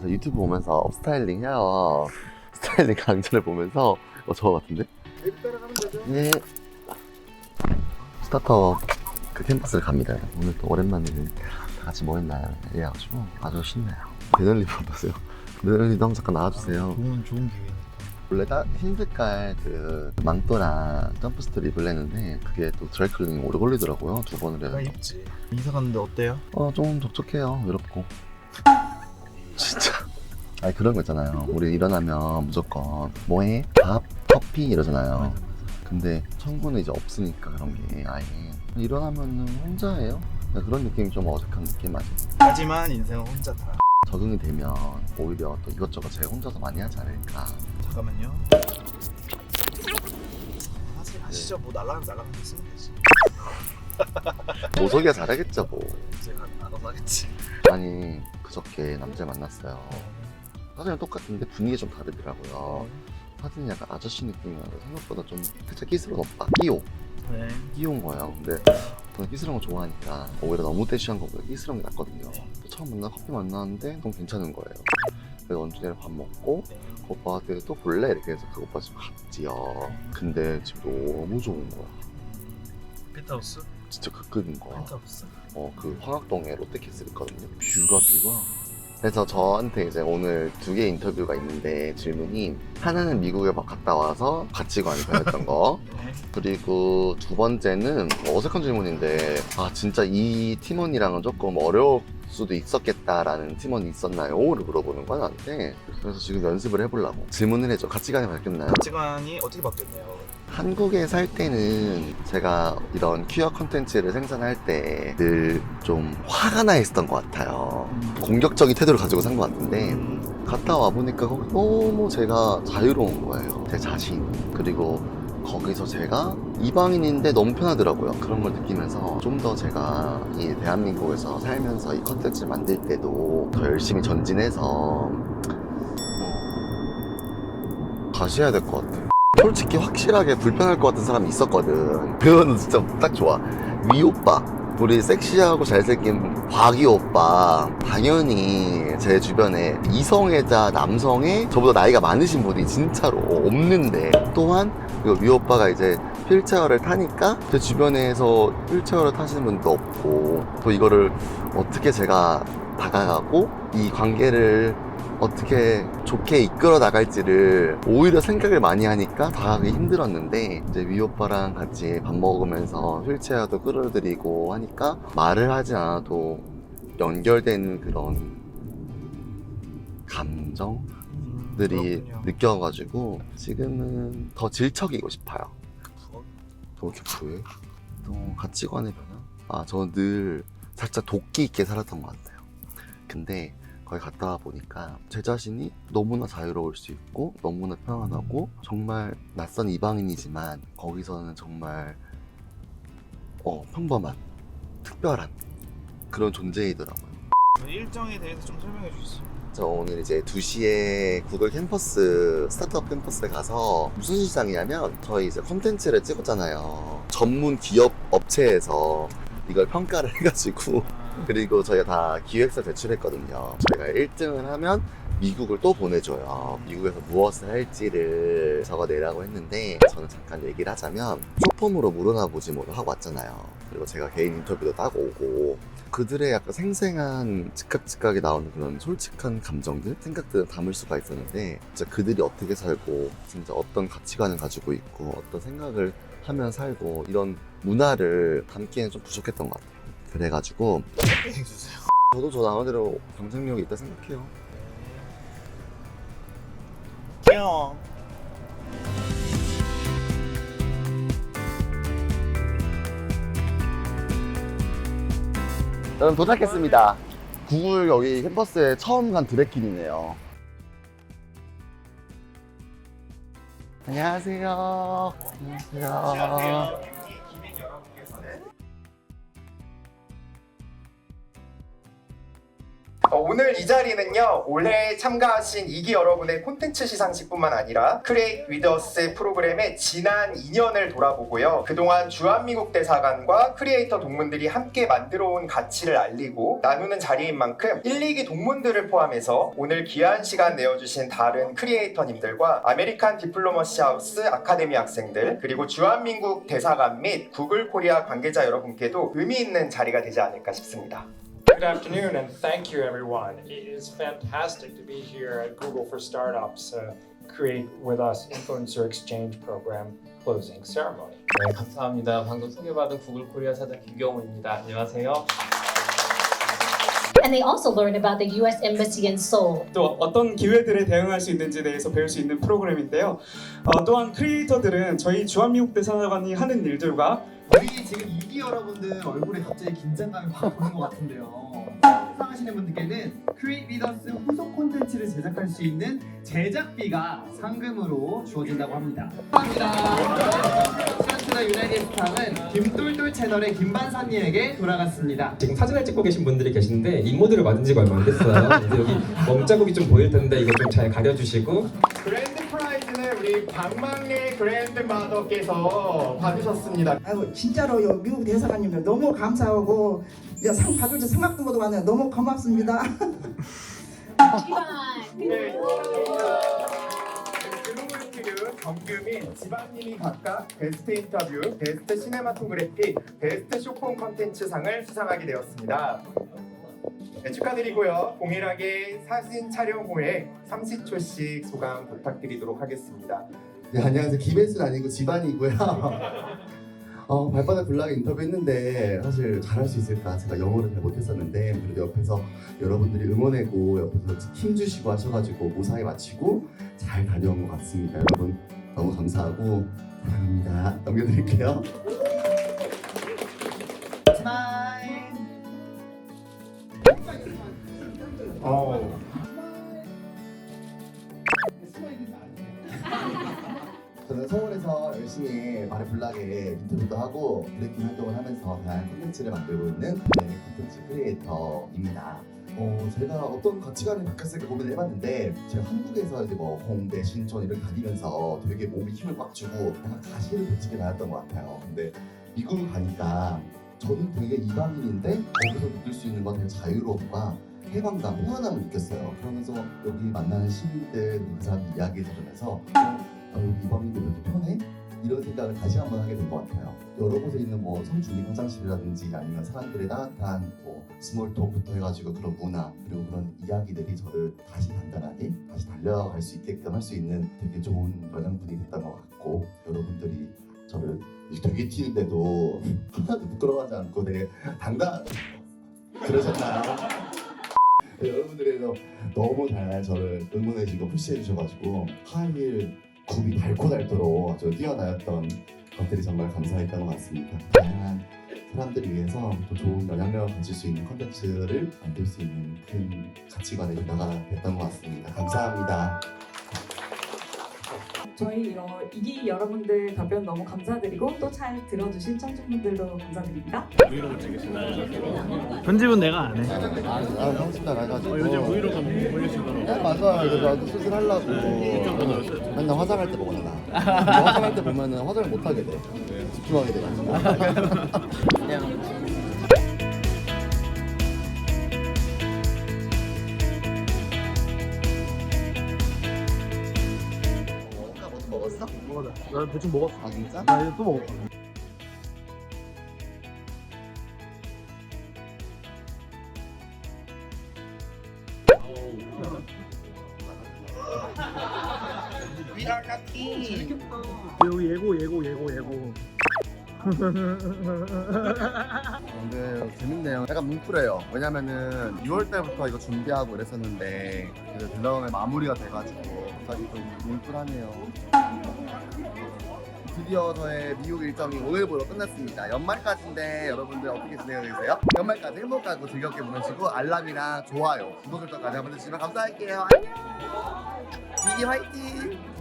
저 유튜브 보면서 업스타일링 헤어 스타일링 강좌를 보면서 저거 같은데? 네. 스타터 그 캠퍼스를 갑니다. 오늘 또 오랜만에 다 같이 뭐 했나요? 이래가지고 아주 신나요. 배널리브 어떠세요? 배널리브 한번 잠깐 나와주세요. 좋은 기회니까. 원래 흰 색깔 그 망토랑 점프스트를 입으려는데 그게 또 드라이클리닝 오래 걸리더라고요. 2번을 내가 해서. 입지. 이사 갔는데 어때요? 좀 촉촉해요. 외롭고. 진짜. 아니 그런 거 있잖아요. 우리 일어나면 무조건 뭐해? 밥? 커피? 이러잖아요. 근데 청구는 이제 없으니까 그런 게 아예 일어나면 혼자예요. 그런 느낌이 좀 어색한 느낌 아니에요? 하지만 인생은 혼자다. 적응이 되면 오히려 또 이것저것 제가 혼자서 많이 하지 않을까. 잠깐만요. 하시죠. 뭐 날라가면 쓰면 되지. 모석이가 잘하겠죠 뭐. 제가 알아서 하겠지. 아니 그저께 남자 만났어요. 사진은 똑같은데 분위기가 좀 다르더라고요. 사진이 약간 아저씨 느낌이 나서 생각보다 좀 살짝 끼스러웠다. 네. 끼운 거예요. 근데 저는 끼스러운 거 좋아하니까 오히려 너무 대쉬한 거보다 끼스러운 게 낫거든요. 처음 만나 커피 만났는데 너무 괜찮은 거예요. 그래서 언제 밥 먹고 그 오빠한테 또 볼래? 이렇게 해서 그 오빠 집 갔지요. 근데 지금 너무 좋은 거야. 펜트하우스? 진짜 그 급인 거야. 펜트하우스? 그 황학동에 롯데캐슬 있거든요. 뷰가. 그래서 저한테 이제 오늘 2개 인터뷰가 있는데 질문이 하나는 미국에 막 갔다 와서 가치관이 변했던 거. 네. 그리고 2번째는 어색한 질문인데 진짜 이 팀원이랑은 조금 어려울 수도 있었겠다라는 팀원이 있었나요? 를 물어보는 거야 나한테. 그래서 지금 연습을 해보려고 질문을 해줘. 가치관이 바뀌었나요? 가치관이 어떻게 바뀌었나요? 한국에 살 때는 제가 이런 퀴어 컨텐츠를 생산할 때 늘 좀 화가 나 있었던 것 같아요. 공격적인 태도를 가지고 산 것 같은데 갔다 와보니까 거기 너무 제가 자유로운 거예요. 제 자신. 그리고 거기서 제가 이방인인데 너무 편하더라고요. 그런 걸 느끼면서 좀 더 제가 이 대한민국에서 살면서 이 컨텐츠를 만들 때도 더 열심히 전진해서 다시 해야 될 것 같아요. 솔직히 확실하게 불편할 것 같은 사람이 있었거든. 그거는 진짜 딱 좋아. 위 오빠, 우리 섹시하고 잘생긴 박이 오빠. 당연히 제 주변에 이성애자 남성의 저보다 나이가 많으신 분이 진짜로 없는데, 또한 위 오빠가 이제 휠체어를 타니까 제 주변에서 휠체어를 타시는 분도 없고, 또 이거를 어떻게 제가 다가가고 이 관계를 어떻게 좋게 이끌어 나갈지를 오히려 생각을 많이 하니까 다가가기 힘들었는데, 이제 위 오빠랑 같이 밥 먹으면서 휠체어도 끌어들이고 하니까 말을 하지 않아도 연결되는 그런 감정들이 그렇군요. 느껴가지고 지금은 더 질척이고 싶어요. 저 이렇게 부해? 또 가치관의 변화? 저는 늘 살짝 도끼 있게 살았던 것 같아요. 근데 거기 갔다 와 보니까 제 자신이 너무나 자유로울 수 있고 너무나 편안하고 정말 낯선 이방인이지만 거기서는 정말 평범한 특별한 그런 존재이더라고요. 일정에 대해서 좀 설명해 주시죠. 저 오늘 이제 2시에 구글 캠퍼스 스타트업 캠퍼스에 가서 무슨 시장이냐면 저희 이제 콘텐츠를 찍었잖아요. 전문 기업 업체에서 이걸 평가를 해가지고 그리고 저희가 다 기획서 제출했거든요. 저희가 1등을 하면 미국을 또 보내줘요. 미국에서 무엇을 할지를 적어내라고 했는데 저는 잠깐 얘기를 하자면 쇼폼으로 물어나보지 뭐를 하고 왔잖아요. 그리고 제가 개인 인터뷰도 따고 오고 그들의 약간 생생한 즉각즉각에 나오는 그런 솔직한 감정들, 생각들을 담을 수가 있었는데 진짜 그들이 어떻게 살고 진짜 어떤 가치관을 가지고 있고 어떤 생각을 하면 살고 이런 문화를 담기에는 좀 부족했던 것 같아요. 그래가지고 설명해 주세요. 저도 저 나름대로 경쟁력이 있다 생각해요. 귀여워. 여러분 도착했습니다. 구글 여기 캠퍼스에 처음 간 드래킨이네요. 안녕하세요. 안녕하세요. 오늘 이 자리는요, 올해 참가하신 2기 여러분의 콘텐츠 시상식뿐만 아니라 Create With Us 프로그램의 지난 2년을 돌아보고요. 그동안 주한미국 대사관과 크리에이터 동문들이 함께 만들어온 가치를 알리고 나누는 자리인 만큼 1, 2기 동문들을 포함해서 오늘 귀한 시간 내어주신 다른 크리에이터님들과 아메리칸 디플로머시 하우스 아카데미 학생들, 그리고 주한민국 대사관 및 구글 코리아 관계자 여러분께도 의미 있는 자리가 되지 않을까 싶습니다. Good afternoon and thank you everyone. It is fantastic to be here at Google for Startups Create With Us Influencer Exchange Program closing ceremony. 네, 감사합니다. 방금 소개받은 구글 코리아 사장 김경호입니다. 안녕하세요. And they also learn about the U.S. Embassy in Seoul. 또 어떤 기회들에 대응할 수 있는지에 대해서 배울 수 있는 프로그램인데요. 또한 크리에이터들은 저희 주한미국 대사관이 하는 일들과 우리 지금 2기 여러분들 얼굴에 갑자기 긴장감이 확 도는 것 같은데요. 수상하시는 분들께는 Create With Us 후속 콘텐츠를 제작할 수 있는 제작비가 상금으로 주어진다고 합니다. 감사합니다. 시간투더 유나이티드 스타는 김똘똘 채널의 김반선님에게 돌아갔습니다. 지금 사진을 찍고 계신 분들이 계신데 인모드를 만든 지가 얼마 안 됐어요. 그래서 여기 멍자국이 좀 보일 텐데 이거 좀 잘 가려주시고. 그랜드 프라이즈는 우리 박막래 그랜드 마더께서 받으셨습니다. 아이고 진짜로 요 미국 대사관님들 너무 감사하고 상 받을 줄 생각도 못하고 왔네요. 너무 고맙습니다. 네, 글로벌 퀴즈 정규민 지방님이 각각 베스트 인터뷰, 베스트 시네마토그래피, 베스트 쇼폼 컨텐츠상을 수상하게 되었습니다. 네, 축하드리고요. 동일하게 사진 촬영 후에 30초씩 소감 부탁드리도록 하겠습니다. 네, 안녕하세요. 김혜순 아니고 집안이고요. 발바닥 불나게 인터뷰했는데 사실 잘할 수 있을까 제가 영어를 잘 못했었는데 그래도 옆에서 여러분들이 응원해고 옆에서 힘 주시고 하셔가지고 무사히 마치고 잘 다녀온 것 같습니다. 여러분 너무 감사하고 사랑합니다. 넘겨드릴게요. 스마일. 저는 서울에서 열심히 말을 불나게 인터뷰도 하고 브레이킹 활동을 하면서 다양한 콘텐츠를 만들고 있는 콘텐츠 크리에이터입니다. 제가 어떤 가치관이 바뀌었을까 고민을 해봤는데 제가 한국에서 이제 뭐 홍대, 신촌 이렇게 다니면서 되게 몸에 힘을 꽉 주고 약간 가시를 붙이게 다녔던 것 같아요. 근데 미국을 가니까 저는 되게 이방인인데 거기서 느낄 수 있는 건 되게 자유로움과 해방감, 편안함을 느꼈어요. 그러면서 여기 만나는 시민들, 그 사람 이야기 들으면서 여기 이방인들 왜 이렇게 편해? 이런 생각을 다시 한번 하게 된 것 같아요. 여러 곳에 있는 뭐 성중립 화장실이라든지 아니면 사람들의 따뜻한 뭐 스몰 톡부터 해가지고 그런 문화 그리고 그런 이야기들이 저를 다시 단단하게 다시 달려갈 수 있게끔 할 수 있는 되게 좋은 영양분이 됐던 것 같고 여러분들이 저를 되게 튀는데도 하나도 부끄러워하지 않고 되게 당당 그러셨나요? 네, 여러분들이 너무 잘 저를 응원해주고 푸시해주셔가지고 하이힐 굽이 닳고 닳도록 아주 뛰어나였던 것들이 정말 감사했던 것 같습니다. 다양한 사람들을 위해서 또 좋은 영향력을 가질 수 있는 컨텐츠를 만들 수 있는 큰 가치관의 변화가 됐던 것 같습니다. 감사합니다. 저희 2기 여러분들 답변 너무 감사드리고 또 잘 들어주신 청중분들도 감사드립니다. 편집은 내가 안 해. 형식날 해가지고 요즘 브이로그 올리시더라고. 네, 맞아요. 그래서 나도 수술하려고 맨날 화장할 때 보거나 화장할 때 보면은 화장을 못 하게 돼. 집중하게 돼가지고. 먹었어? 먹었다. 나 대충 먹었어. 아 진짜? 나 이제 또 먹었어. 여기 예고. 근데 재밌네요. 약간 뭉클해요. 왜냐면은 6월 때부터 이거 준비하고 이랬었는데 그래서 딜러의 마무리가 돼가지고 갑자기 좀 뭉클하네요. 드디어 저의 미국 일정이 오늘부로 끝났습니다. 연말까지인데 여러분들 어떻게 지내고 계세요? 연말까지 행복하고 즐겁게 보내시고 알람이랑 좋아요, 구독 설정까지 한번 해주시면 감사할게요. 안녕! 미기 화이팅!